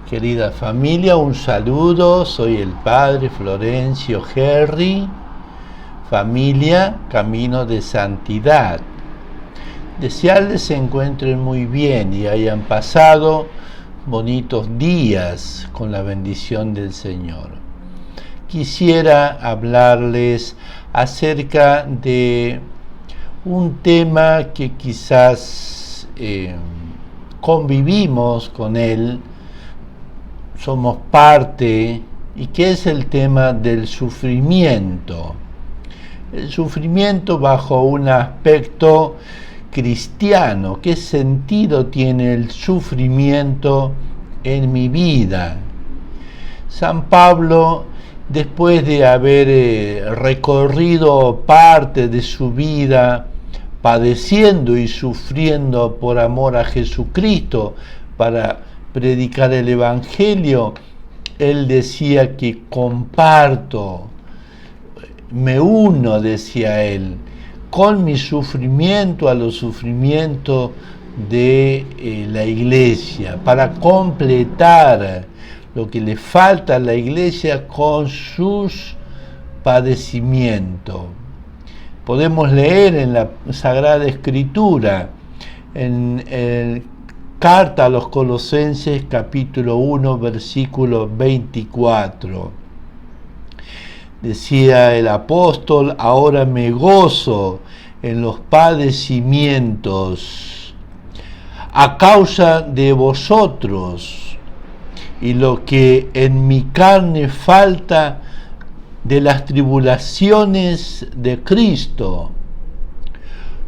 Querida familia, un saludo, soy el Padre Florencio Gerri, familia Camino de Santidad. Desearles se encuentren muy bien y hayan pasado bonitos días con la bendición del Señor. Quisiera hablarles acerca de un tema que quizás convivimos con él, somos parte, y que es el tema del sufrimiento. El sufrimiento bajo un aspecto cristiano. ¿Qué sentido tiene el sufrimiento en mi vida? San Pablo, después de haber recorrido parte de su vida padeciendo y sufriendo por amor a Jesucristo para predicar el Evangelio, él decía que comparto, me uno, decía él, con mi sufrimiento a los sufrimientos de la iglesia, para completar lo que le falta a la iglesia con sus padecimientos. Podemos leer en la Sagrada Escritura, en el Carta a los Colosenses, capítulo 1, versículo 24. Decía el apóstol: ahora me gozo en los padecimientos a causa de vosotros, y lo que en mi carne falta de las tribulaciones de Cristo,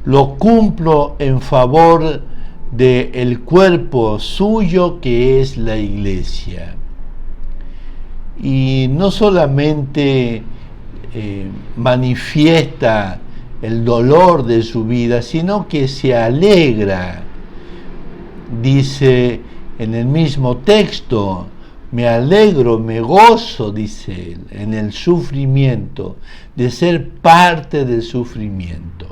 lo cumplo en favor del cuerpo suyo, que es la iglesia. Y no solamente manifiesta el dolor de su vida, sino que se alegra. Dice en el mismo texto: me alegro, me gozo, dice él, en el sufrimiento, de ser parte del sufrimiento.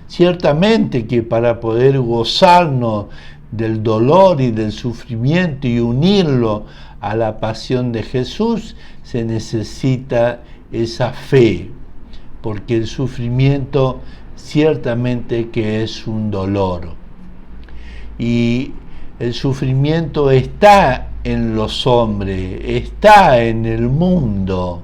Ciertamente que para poder gozarnos del dolor y del sufrimiento y unirlo a la pasión de Jesús, se necesita esa fe, porque el sufrimiento ciertamente que es un dolor. Y el sufrimiento está en los hombres, está en el mundo.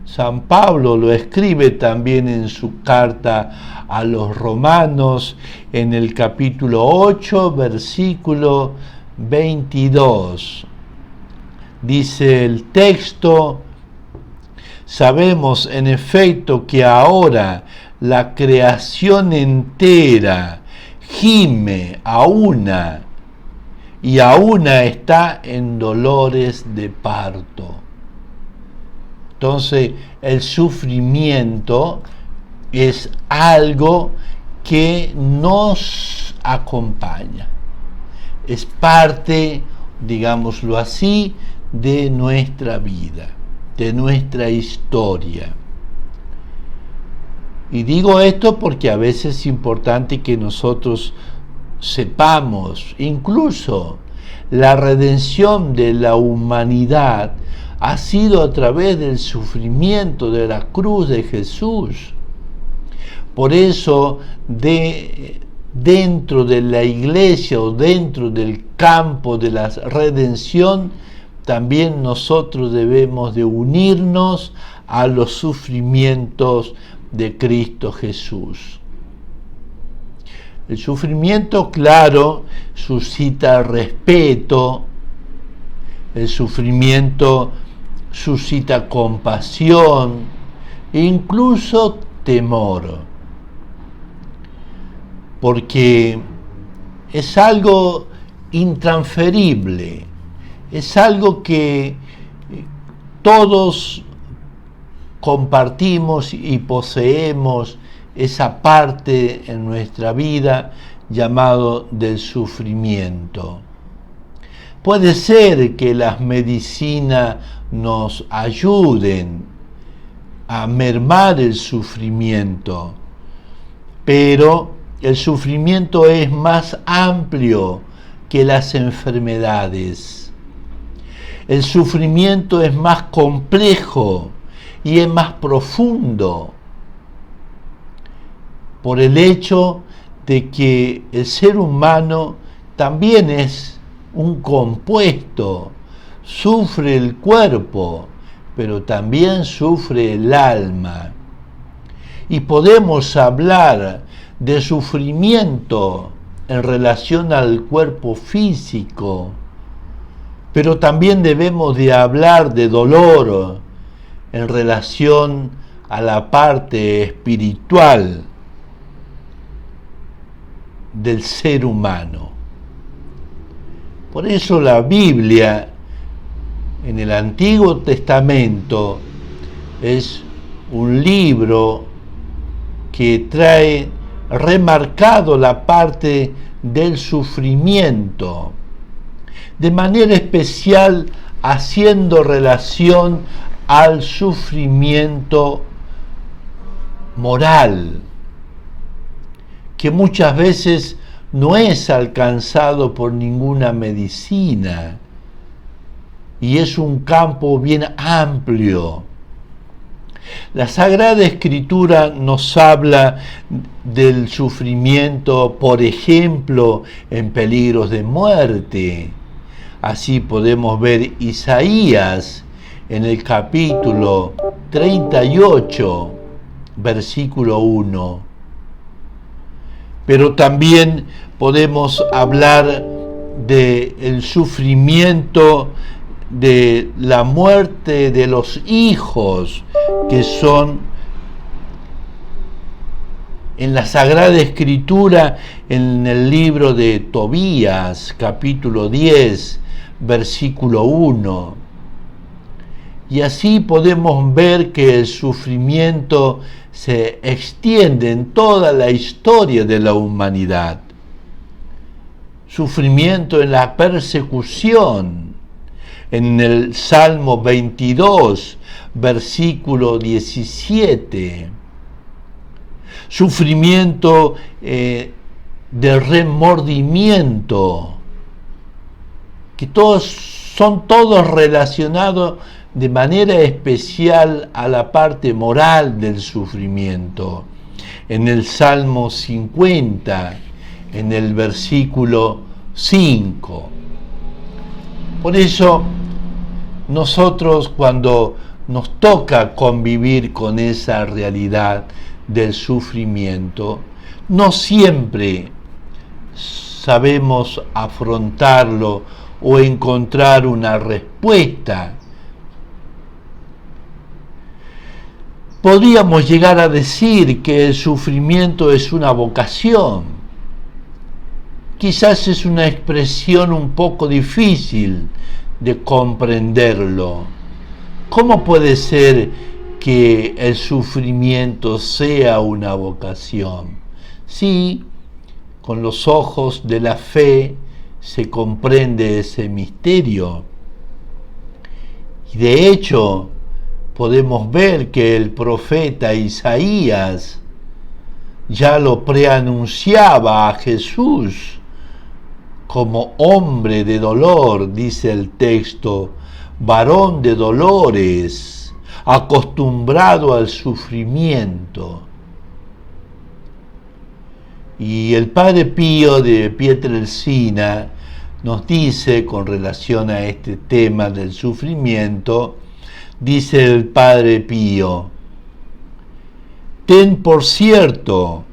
San Pablo lo escribe también en su carta a los Romanos, en el capítulo 8, versículo 22. Dice el texto: sabemos en efecto que ahora la creación entera gime a una está en dolores de parto. Entonces, el sufrimiento es algo que nos acompaña. Es parte, digámoslo así, de nuestra vida, de nuestra historia. Y digo esto porque a veces es importante que nosotros sepamos, incluso la redención de la humanidad ha sido a través del sufrimiento de la cruz de Jesús. Por eso, dentro de la iglesia o dentro del campo de la redención, también nosotros debemos de unirnos a los sufrimientos de Cristo Jesús. El sufrimiento, claro, suscita respeto, el sufrimiento suscita compasión e incluso temor, porque es algo intransferible, es algo que todos compartimos y poseemos, esa parte en nuestra vida llamado del sufrimiento. Puede ser que las medicinas nos ayuden a mermar el sufrimiento, pero el sufrimiento es más amplio que las enfermedades. El sufrimiento es más complejo y es más profundo por el hecho de que el ser humano también es un compuesto, sufre el cuerpo, pero también sufre el alma. Y podemos hablar de sufrimiento en relación al cuerpo físico, pero también debemos de hablar de dolor en relación a la parte espiritual del ser humano. Por eso la Biblia en el Antiguo Testamento es un libro que trae remarcado la parte del sufrimiento, de manera especial haciendo relación al sufrimiento moral, que muchas veces no es alcanzado por ninguna medicina, y es un campo bien amplio. La Sagrada Escritura nos habla del sufrimiento, por ejemplo, en peligros de muerte. Así podemos ver Isaías en el capítulo 38, versículo 1. Pero también podemos hablar del sufrimiento de la muerte de los hijos, que son en la Sagrada Escritura, en el libro de Tobías, capítulo 10, versículo 1. Y así podemos ver que el sufrimiento se extiende en toda la historia de la humanidad. Sufrimiento en la persecución. En el Salmo 22, versículo 17. Sufrimiento de remordimiento, que son todos relacionados de manera especial a la parte moral del sufrimiento. En el Salmo 50, en el versículo 5. Por eso, nosotros cuando nos toca convivir con esa realidad del sufrimiento, no siempre sabemos afrontarlo o encontrar una respuesta. Podríamos llegar a decir que el sufrimiento es una vocación. Quizás es una expresión un poco difícil de comprenderlo. ¿Cómo puede ser que el sufrimiento sea una vocación? Sí, con los ojos de la fe se comprende ese misterio. Y de hecho, podemos ver que el profeta Isaías ya lo preanunciaba a Jesús como hombre de dolor, dice el texto, varón de dolores, acostumbrado al sufrimiento. Y el Padre Pío de Pietrelcina nos dice, con relación a este tema del sufrimiento, dice el Padre Pío: ten por cierto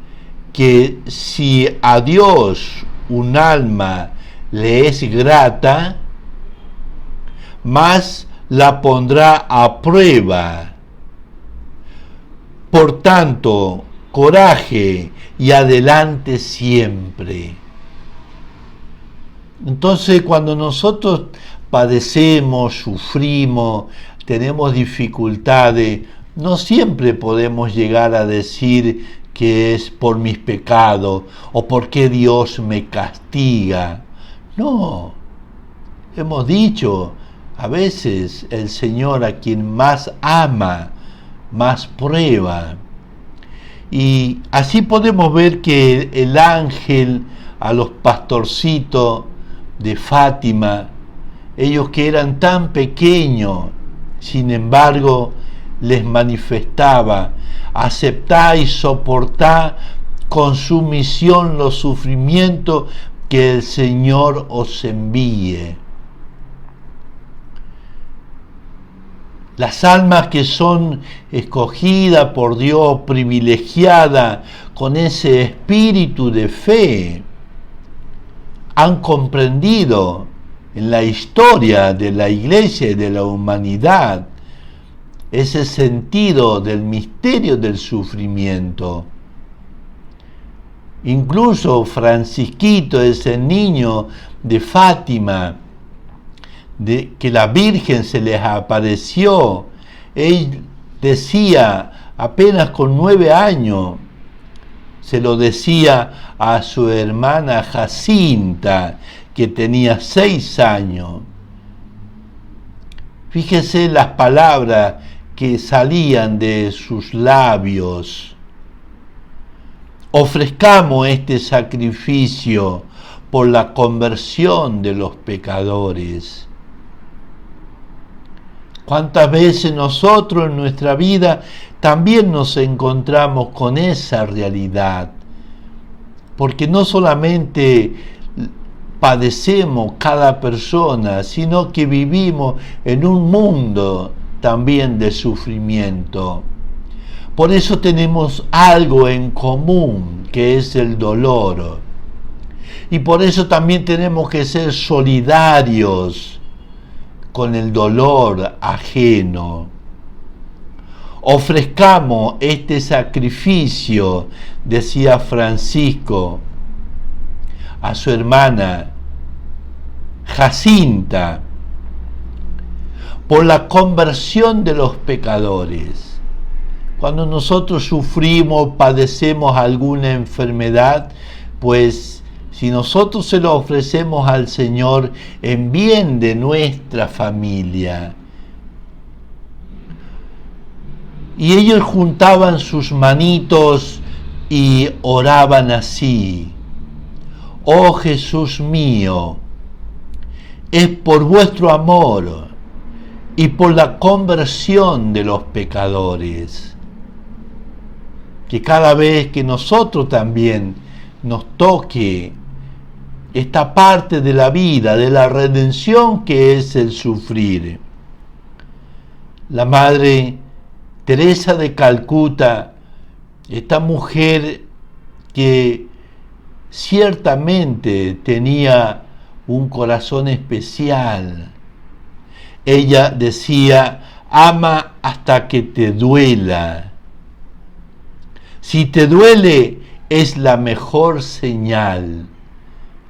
que si a Dios un alma le es grata, más la pondrá a prueba. Por tanto, coraje y adelante siempre. Entonces, cuando nosotros padecemos, sufrimos, tenemos dificultades, no siempre podemos llegar a decir que es por mis pecados o porque Dios me castiga. No, hemos dicho, a veces el Señor, a quien más ama, más prueba. Y así podemos ver que el ángel a los pastorcitos de Fátima ellos que eran tan pequeños, sin embargo, les manifestaba: aceptá y soportá con sumisión los sufrimientos que el Señor os envíe. Las almas que son escogidas por Dios, privilegiadas con ese espíritu de fe, han comprendido en la historia de la Iglesia y de la humanidad ese sentido del misterio del sufrimiento. Incluso Francisquito, ese niño de Fátima, que la Virgen se les apareció, él decía, apenas con 9 años, se lo decía a su hermana Jacinta, que tenía 6 años. Fíjese las palabras que salían de sus labios: ofrezcamos este sacrificio por la conversión de los pecadores. ¿Cuántas veces nosotros en nuestra vida también nos encontramos con esa realidad? Porque no solamente padecemos cada persona, sino que vivimos en un mundo también de sufrimiento. Por eso tenemos algo en común, que es el dolor. Y por eso también tenemos que ser solidarios con el dolor ajeno. Ofrezcamos este sacrificio, decía Francisco a su hermana Jacinta, por la conversión de los pecadores. Cuando nosotros sufrimos, padecemos alguna enfermedad, pues si nosotros se lo ofrecemos al Señor en bien de nuestra familia. Y ellos juntaban sus manitos y oraban así: oh Jesús mío, es por vuestro amor y por la conversión de los pecadores, que cada vez que nosotros también nos toque esta parte de la vida, de la redención que es el sufrir. La Madre Teresa de Calcuta, esta mujer que ciertamente tenía un corazón especial, ella decía: ama hasta que te duela. Si te duele, es la mejor señal.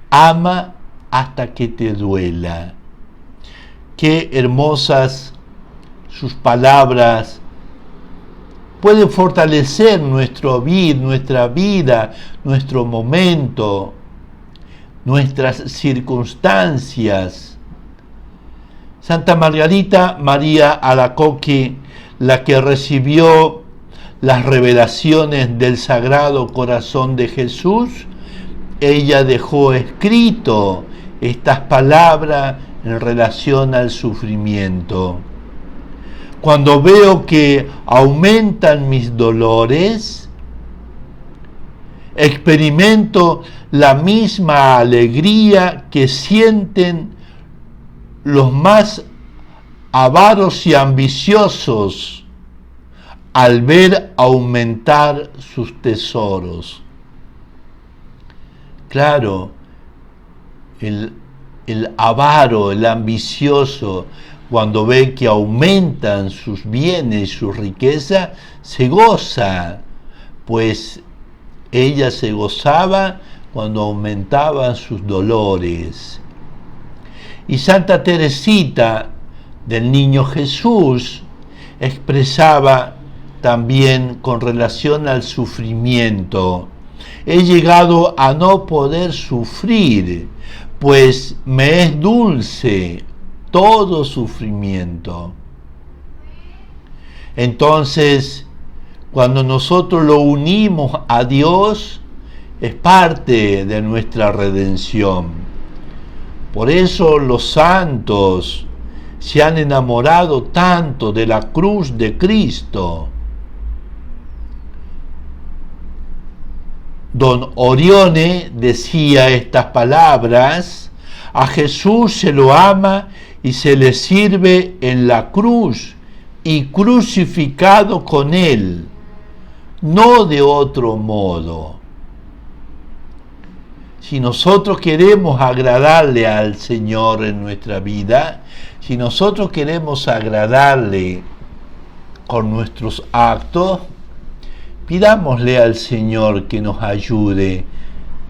Ama hasta que te duela. Qué hermosas sus palabras. Pueden fortalecer nuestra vida, nuestro momento, nuestras circunstancias. Santa Margarita María Alacoque, la que recibió las revelaciones del Sagrado Corazón de Jesús, ella dejó escrito estas palabras en relación al sufrimiento. Cuando veo que aumentan mis dolores, experimento la misma alegría que sienten los más avaros y ambiciosos al ver aumentar sus tesoros. Claro, el avaro, el ambicioso, cuando ve que aumentan sus bienes, su riqueza, se goza, pues ella se gozaba cuando aumentaban sus dolores. Y Santa Teresita del Niño Jesús expresaba también con relación al sufrimiento: he llegado a no poder sufrir, pues me es dulce todo sufrimiento. Entonces, cuando nosotros lo unimos a Dios, es parte de nuestra redención. Por eso los santos se han enamorado tanto de la cruz de Cristo. Don Orione decía estas palabras: a Jesús se lo ama y se le sirve en la cruz y crucificado con él, no de otro modo. Si nosotros queremos agradarle al Señor en nuestra vida, si nosotros queremos agradarle con nuestros actos, pidámosle al Señor que nos ayude,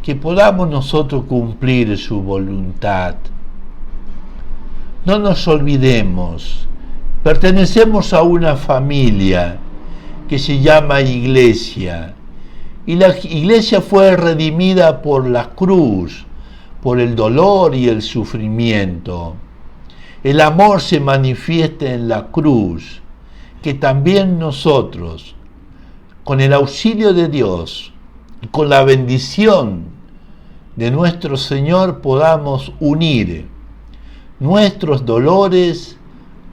que podamos nosotros cumplir su voluntad. No nos olvidemos, pertenecemos a una familia que se llama Iglesia, y la Iglesia fue redimida por la cruz, por el dolor y el sufrimiento. El amor se manifiesta en la cruz, que también nosotros, con el auxilio de Dios y con la bendición de nuestro Señor, podamos unir nuestros dolores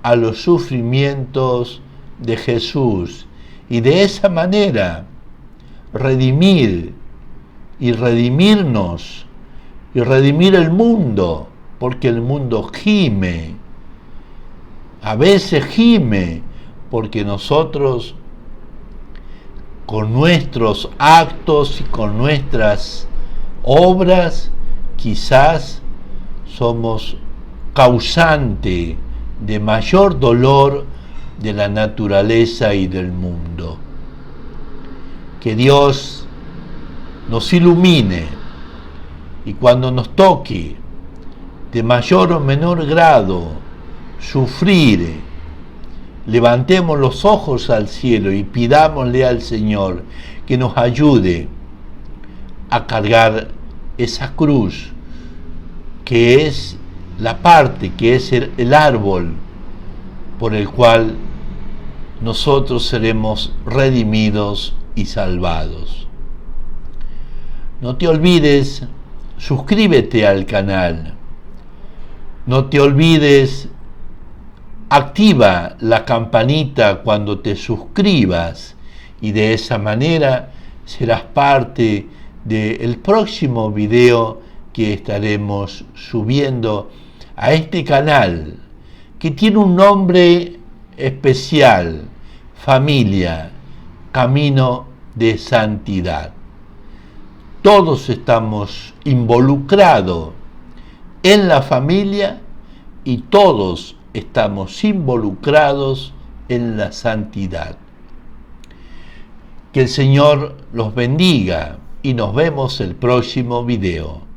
a los sufrimientos de Jesús y de esa manera redimir y redimirnos y redimir el mundo, porque el mundo gime, a veces gime porque nosotros con nuestros actos y con nuestras obras quizás somos causante de mayor dolor de la naturaleza y del mundo. Que Dios nos ilumine y cuando nos toque de mayor o menor grado sufrir, levantemos los ojos al cielo y pidámosle al Señor que nos ayude a cargar esa cruz, que es la parte, que es el árbol por el cual nosotros seremos redimidos y salvados. No te olvides, suscríbete al canal. No te olvides, activa la campanita cuando te suscribas y de esa manera serás parte del próximo video que estaremos subiendo a este canal, que tiene un nombre especial: Familia, Camino de Santidad. Todos estamos involucrados en la familia y todos estamos involucrados en la santidad. Que el Señor los bendiga y nos vemos el próximo video.